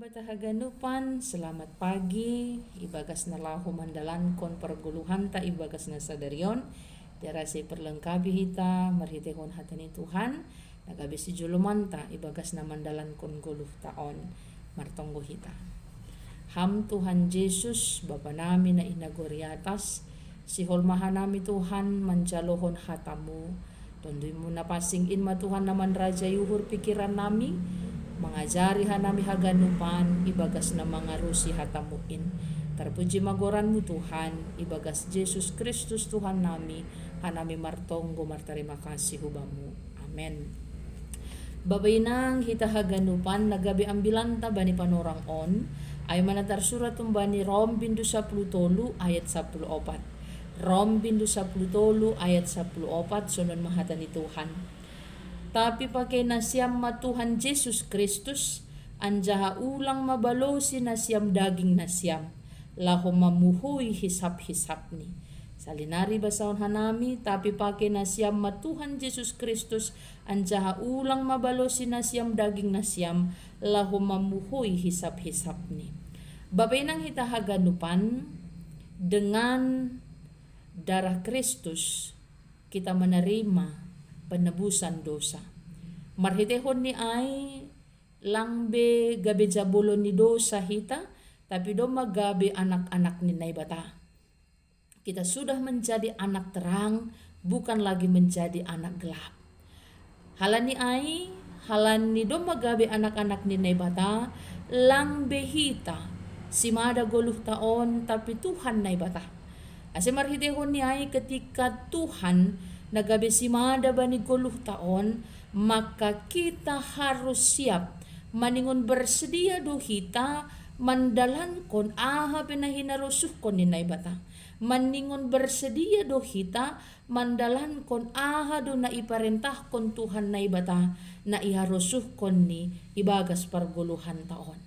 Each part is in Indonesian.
Batahaganupan, selamat pagi. Ibagas na lahu mandalan kon perguluhan ta ibagas na sadarion. Darasi perlengkapi hita marhitehon hatani Tuhan. Nagabisi julumanta ibagas na mandalan kon guluh taon martonggo hita. Ham Tuhan Yesus Bapa nami na inagori atas. Sihol nami Tuhan manjalohon hatamu. Tondoy mo na pasingin ma Tuhan naman raja yuhur pikiran nami. Mengajari hanami haganupan ibagas na mga rusi hatamuin. Terpuji magoranmu Tuhan, ibagas Yesus Kristus Tuhan nami, hanami martonggo martarima kasih hubamu. Amen. Babainang hita haganupan nagabi ambilanta bani panorang on, ay manatar surat bani Rom bindu 10 ayat 14. Rom bindu 10 ayat 14 sunan mahatan ni Tuhan. Tapi pakai nasiam ma Tuhan Yesus Kristus, anjaha ulang mabalosi nasiam daging nasiam, laho mamuhui hisap-hisap ni. Salinari basaon hanami, tapi pakai nasiam ma Tuhan Yesus Kristus, anjaha ulang mabalosi nasiam daging nasiam, laho mamuhui hisap-hisap ni. Babainang hita haganupan, dengan darah Kristus, kita menerima penebusan dosa. Marhitehon ni ay langbe gabe jabulon ni dosa hita, tapi do magabe anak-anak ni naibata. Kita sudah menjadi anak terang, bukan lagi menjadi anak gelap. Halani ay, halani do magabe anak-anak ni naibata, langbe hita, simada goluh taon, tapi Tuhan naibata. Ase marhitehon ni ay ketika Tuhan nagabe simada bani goluh taon, maka kita harus siap maningon bersedia do hita mandalankon aha pinahinarusuhkon ni naibata. Maningon bersedia do hita mandalankon aha do na iparentahkon Tuhan naibata na iharusuhkon ni ibagas parguluhan taon.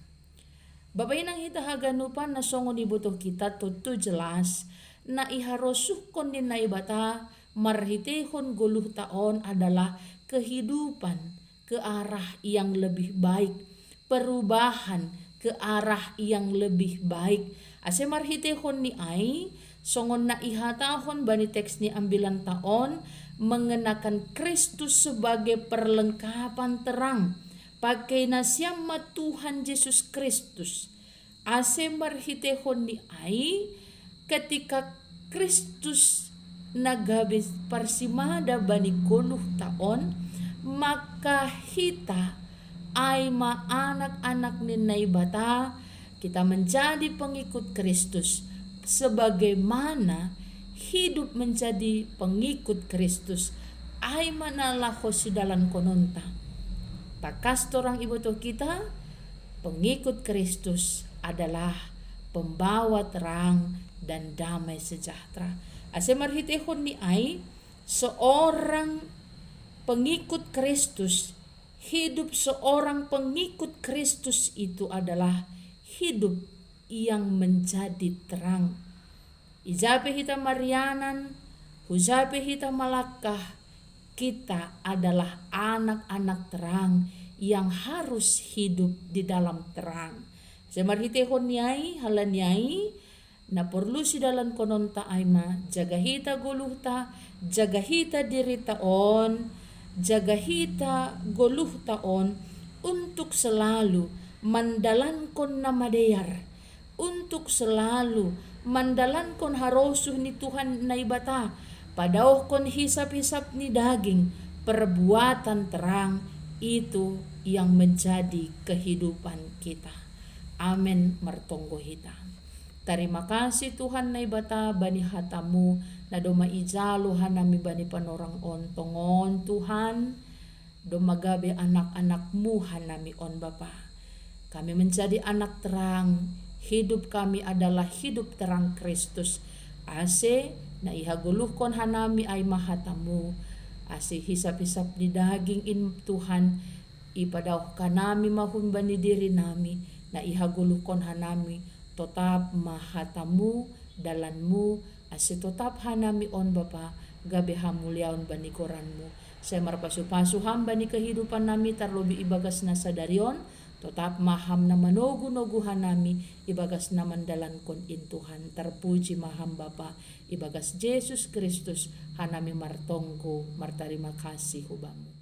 Babainang hita haganupan na songon ibuto kita tutu jelas na iharusuhkon ni naibata marhitehon guluh taon adalah kehidupan ke arah yang lebih baik, perubahan ke arah yang lebih baik. Ase marhitehon ni ay, songon na ihatahon bani teks ni ambilan taon, mengenakan Kristus sebagai perlengkapan terang, pakai nasiam ma Tuhan Yesus Kristus. Ase marhitehon ni ay, ketika Kristus nagabis parsimada bani guluh taon, maka hita ay anak-anak ni naibata, kita menjadi pengikut Kristus. Sebagaimana hidup menjadi pengikut Kristus ay manalaho si dalan kononta. Takas torang iboto kita, pengikut Kristus adalah pembawa terang dan damai sejahtera. Ase marhitehon ni ay, seorang pengikut Kristus, hidup seorang pengikut Kristus itu adalah hidup yang menjadi terang. Ijape hita marianan, hujape hita malakah, kita adalah anak-anak terang yang harus hidup di dalam terang. Ase marhitehon ni ay, halan ni ay, na perlu si dalan kononta ay ma, jaga hita guluhta, jaga hita diri taon, jaga hita goluh taon, untuk selalu mandalankon na madeyar, untuk selalu mandalankon harosuh ni Tuhan naibata, padao kon hisap-hisap ni daging, perbuatan terang itu yang menjadi kehidupan kita. Amen martonggo hita. Terima kasih Tuhan naibata bani hatamu na do maijalo hanami bani panorang on tongon Tuhan do magabe anak-anakmu hanami on Bapa. Kami menjadi anak terang, hidup kami adalah hidup terang Kristus. Ase na ihaguluhkon hanami ay mahatamu, ase hisap-hisap di daging in Tuhan, ipadaw kanami mahun bani diri nami na ihaguluhkon hanami tetap mahatamu, dalanmu, ase tetap hanami on Bapa, gabe hamuliaon bani koranmu. Saya marpasu-pasu hamba ni kehidupan nami tarlobi ibagas na sadarion, Tetap maham na manogu-noguhan nami, ibagas na mandalan kon in Tuhan. Terpuji maham Bapa, ibagas Yesus Kristus, hanami martongko, martarima kasih hubamu.